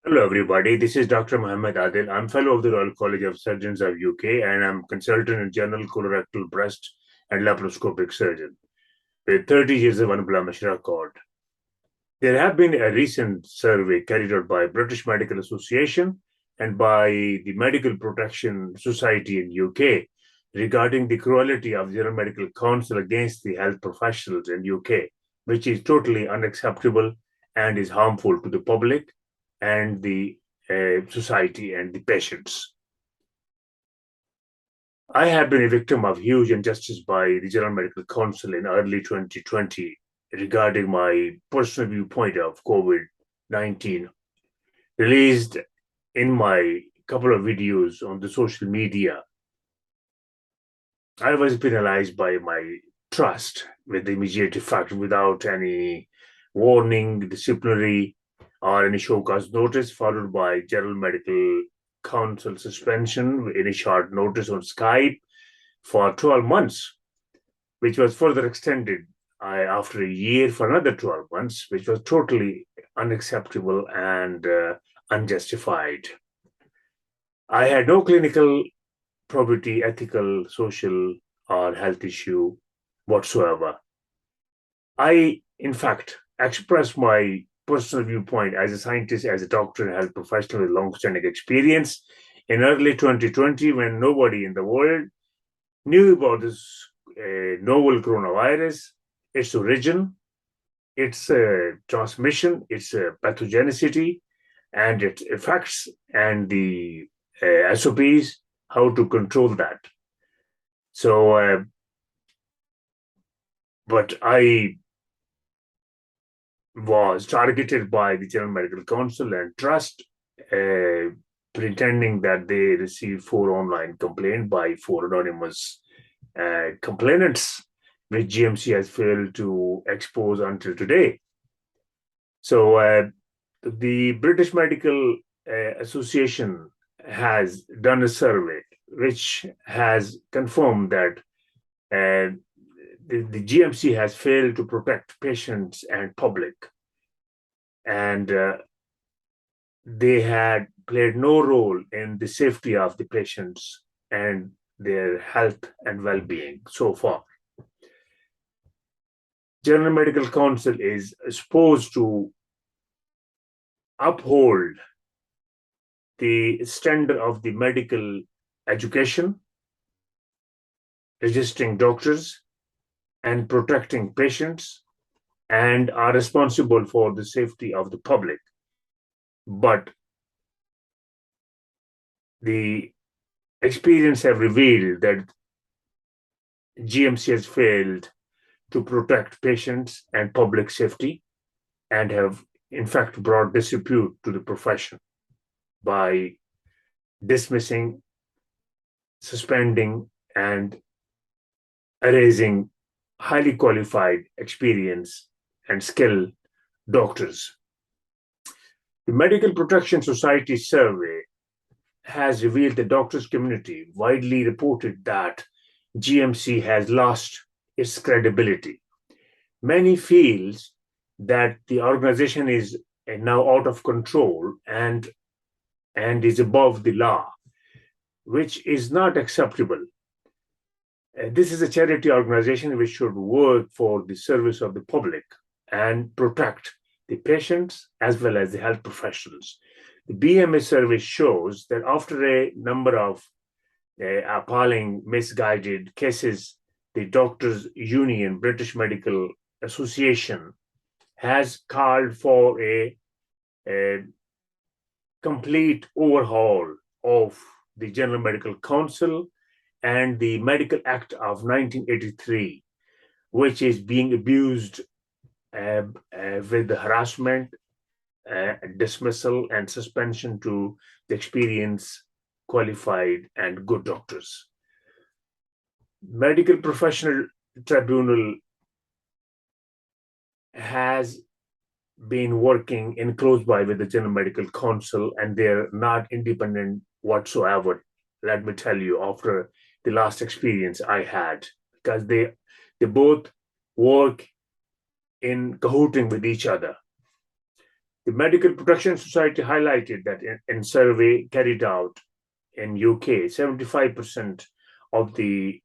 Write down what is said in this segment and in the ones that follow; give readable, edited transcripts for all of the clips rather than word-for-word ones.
Hello, everybody. This is Dr. Mohammed Adil. I'm fellow of the Royal College of Surgeons of UK, and I'm consultant in general colorectal, breast, and laparoscopic surgeon with 30 years of unblemished record. There have been a recent survey carried out by British Medical Association and by the Medical Protection Society in UK regarding the cruelty of the General Medical Council against the health professionals in UK, which is totally unacceptable and is harmful to the public and the society and the patients. I have been a victim of huge injustice by the General Medical Council in early 2020 regarding my personal viewpoint of COVID-19, released in my couple of videos on the social media. I was penalized by my trust with immediate effect without any warning, disciplinary, or any show cause notice, followed by General Medical Council suspension in a short notice on Skype for 12 months, which was further extended after a year for another 12 months, which was totally unacceptable and unjustified. I had no clinical probity, ethical, social, or health issue whatsoever. I, in fact, expressed my personal viewpoint as a scientist, as a doctor, and health professional with long-standing experience in early 2020 when nobody in the world knew about this novel coronavirus, its origin, its transmission, its pathogenicity, and its effects, and the SOPs, how to control that. So, but I was targeted by the General Medical Council and Trust, pretending that they received 4 online complaints by 4 anonymous complainants, which GMC has failed to expose until today. So the British Medical Association has done a survey which has confirmed that the GMC has failed to protect patients and public, and they had played no role in the safety of the patients and their health and well-being so far. General Medical Council is supposed to uphold the standard of the medical education, registering doctors, and protecting patients, and are responsible for the safety of the public. But the experience have revealed that GMC has failed to protect patients and public safety and have, in fact, brought disrepute to the profession by dismissing, suspending, and erasing highly qualified, experienced, and skilled doctors. The Medical Protection Society survey has revealed the doctors' community widely reported that GMC has lost its credibility. Many feels that the organization is now out of control and is above the law, which is not acceptable. This is a charity organization which should work for the service of the public and protect the patients as well as the health professionals. The BMA survey shows that after a number of appalling, misguided cases, the Doctors' Union, British Medical Association, has called for a complete overhaul of the General Medical Council and the Medical Act of 1983, which is being abused with the harassment, dismissal, and suspension to the experienced, qualified, and good doctors. Medical Professional Tribunal has been working in close by with the General Medical Council, and they're not independent whatsoever. Let me tell you, after the last experience I had, because they both work in cahooting with each other. The Medical Protection Society highlighted that in survey carried out in UK, 75% of the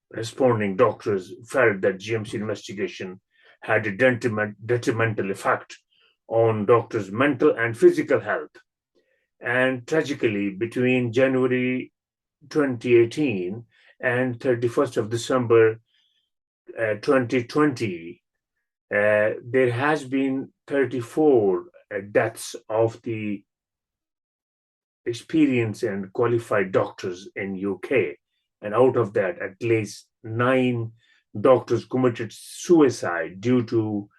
responding doctors felt that GMC investigation had a detrimental effect on doctors' mental and physical health. And tragically, between January 2018 and 31st of December 2020, there has been 34 deaths of the experienced and qualified doctors in UK. And out of that, at least 9 doctors committed suicide due to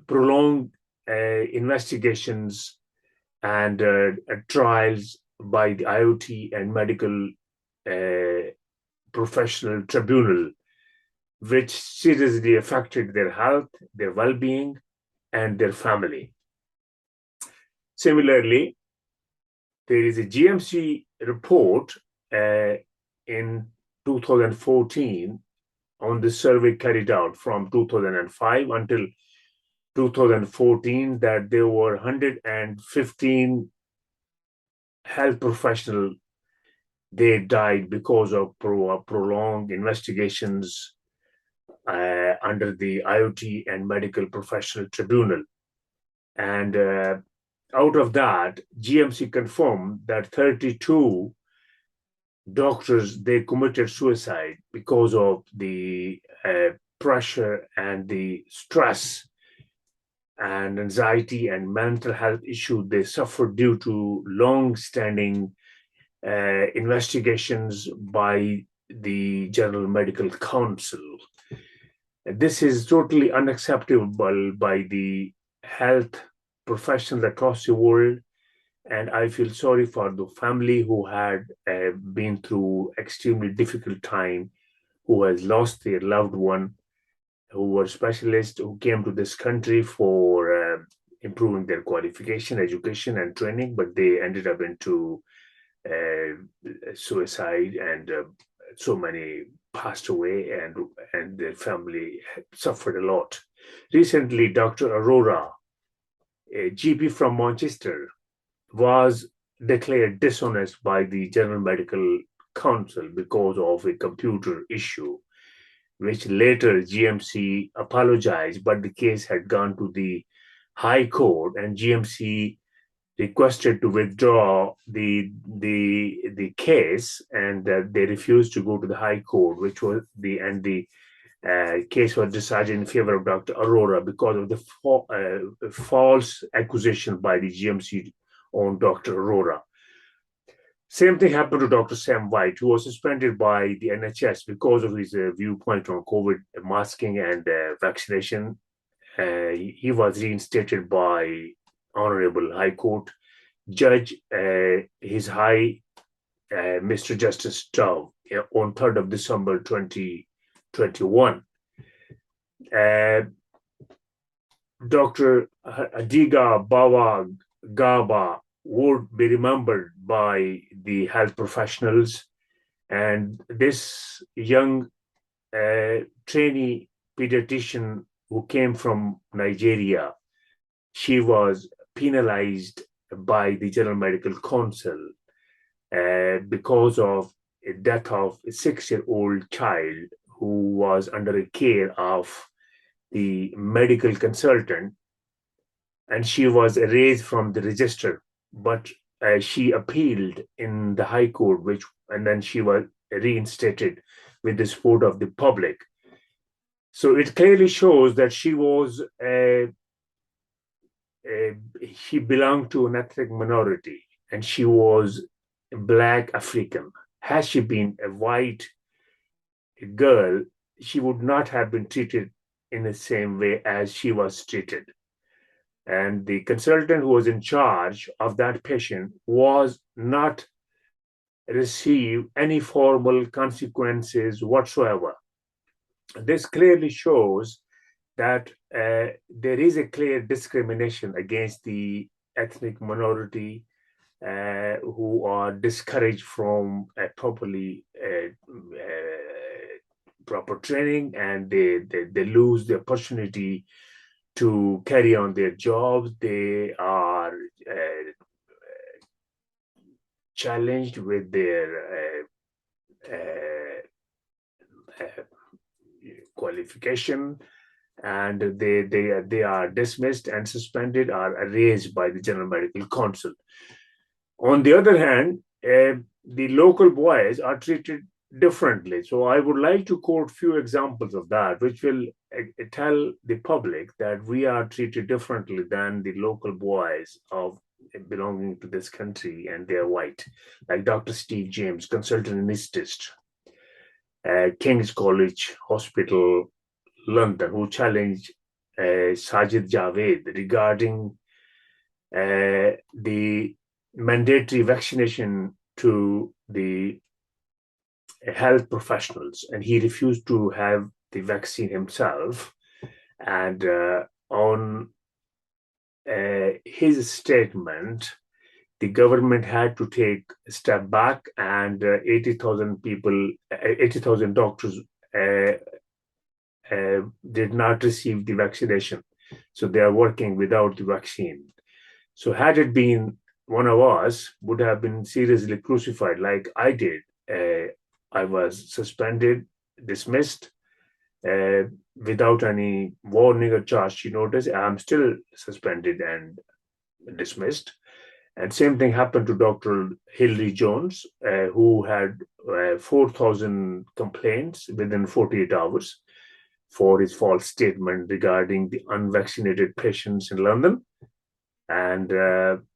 prolonged investigations and trials by the IoT and medical professional tribunal, which seriously affected their health, their well-being, and their family. Similarly, there is a GMC report in 2014 on the survey carried out from 2005 until 2014 that there were 115 health professionals. They died because of prolonged investigations under the IoT and Medical Professional Tribunal. And out of that, GMC confirmed that 32 doctors, they committed suicide because of the pressure and the stress and anxiety and mental health issue they suffered due to long-standing investigations by the General Medical Council. This is totally unacceptable by the health professionals across the world, and I feel sorry for the family who had been through extremely difficult time, who has lost their loved one, who were specialists who came to this country for improving their qualification, education, and training, but they ended up into suicide, and so many passed away, and their family suffered a lot. Recently, Dr. Aurora, a GP from Manchester, was declared dishonest by the General Medical Council because of a computer issue, which later GMC apologized, but the case had gone to the High Court, and GMC requested to withdraw the case, and they refused to go to the High Court, which was the case was decided in favor of Dr. Aurora because of the false accusation by the GMC on Dr. Aurora. Same thing happened to Dr. Sam White, who was suspended by the NHS because of his viewpoint on COVID masking and vaccination. He was reinstated by Honorable High Court Judge, His High Mr. Justice Dove, on 3rd of December 2021. Dr. Adiga Bawa Gaba would be remembered by the health professionals, and this young trainee pediatrician who came from Nigeria, she was penalized by the General Medical Council because of a death of a 6-year-old child who was under the care of the medical consultant, and she was erased from the register, but she appealed in the High Court, and then she was reinstated with the support of the public. So it clearly shows that she belonged to an ethnic minority, and she was Black African. Had she been a white girl, she would not have been treated in the same way as she was treated. And the consultant who was in charge of that patient was not receive any formal consequences whatsoever. This clearly shows that there is a clear discrimination against the ethnic minority who are discouraged from proper training, and they lose the opportunity to carry on their jobs. They are challenged with their qualification, and they are dismissed and suspended or erased by the General Medical Council. On the other hand, the local boys are treated differently. So I would like to quote few examples of that, which will tell the public that we are treated differently than the local boys of belonging to this country, and they are white, like Dr. Steve James, consultant anesthetist, King's College Hospital, London, who challenged Sajid Javed regarding the mandatory vaccination to the health professionals, and he refused to have the vaccine himself. And on his statement, the government had to take a step back, and 80,000 people, 80,000 doctors did not receive the vaccination. So they are working without the vaccine. So had it been one of us, would have been seriously crucified like I did. I was suspended, dismissed, without any warning or charge notice. I'm still suspended and dismissed. And same thing happened to Dr. Hilary Jones, who had 4,000 complaints within 48 hours for his false statement regarding the unvaccinated patients in London. And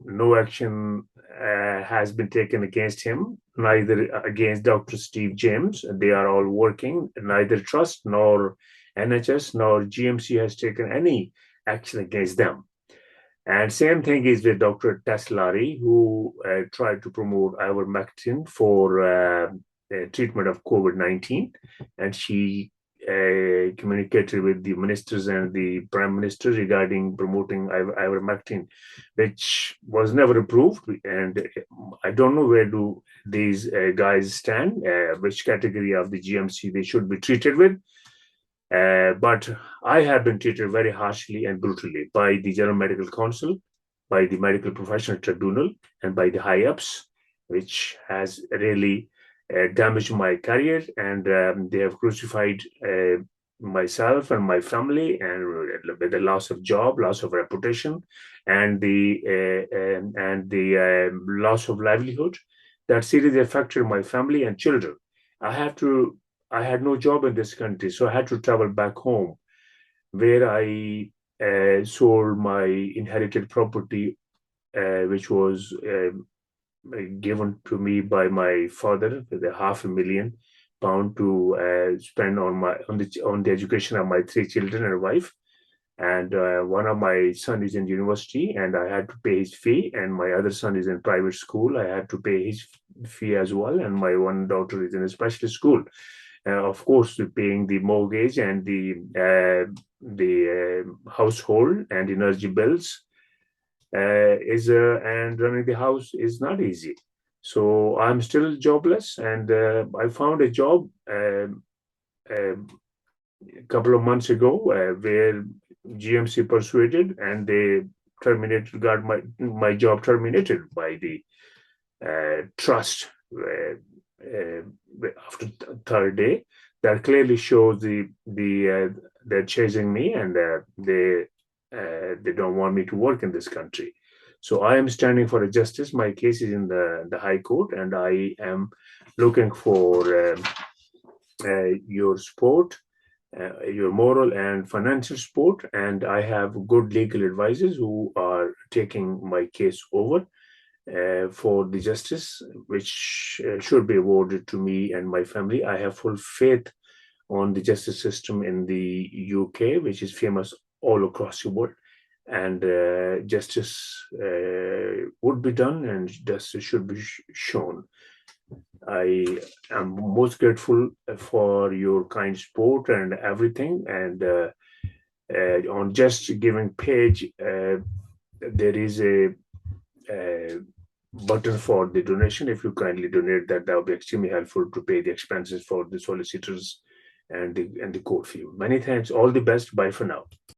no action has been taken against him, neither against Dr. Steve James. They are all working. Neither Trust nor NHS nor GMC has taken any action against them. And same thing is with Dr. Teslari, who tried to promote ivermectin for treatment of COVID-19. And she communicated with the ministers and the prime minister regarding promoting ivermectin, which was never approved. And I don't know where do these guys stand, which category of the GMC they should be treated with. But I have been treated very harshly and brutally by the General Medical Council, by the Medical Professional Tribunal, and by the high-ups, which has really damaged my career, and they have crucified myself and my family, and with the loss of job, loss of reputation, and the loss of livelihood that seriously affected my family and children. I had no job in this country, so I had to travel back home, where I sold my inherited property, which was given to me by my father with £500,000 to spend on the education of my 3 children and wife. And one of my son is in university, and I had to pay his fee, and my other son is in private school. I had to pay his fee as well, and my one daughter is in a special school. Of course, paying the mortgage and the household and energy bills and running the house is not easy. So I'm still jobless, and I found a job a couple of months ago where GMC persuaded, and they got my job terminated by the trust after the third day. That clearly shows they're chasing me, and they don't want me to work in this country. So I am standing for a justice. My case is in the High Court, and I am looking for your support, your moral and financial support. And I have good legal advisors who are taking my case over for the justice, which should be awarded to me and my family. I have full faith on the justice system in the UK, which is famous all across the world. And justice would be done, and justice should be shown. I am most grateful for your kind support and everything. And on Just Giving page, there is a button for the donation. If you kindly donate that would be extremely helpful to pay the expenses for the solicitors and the court fee. Many thanks. All the best. Bye for now.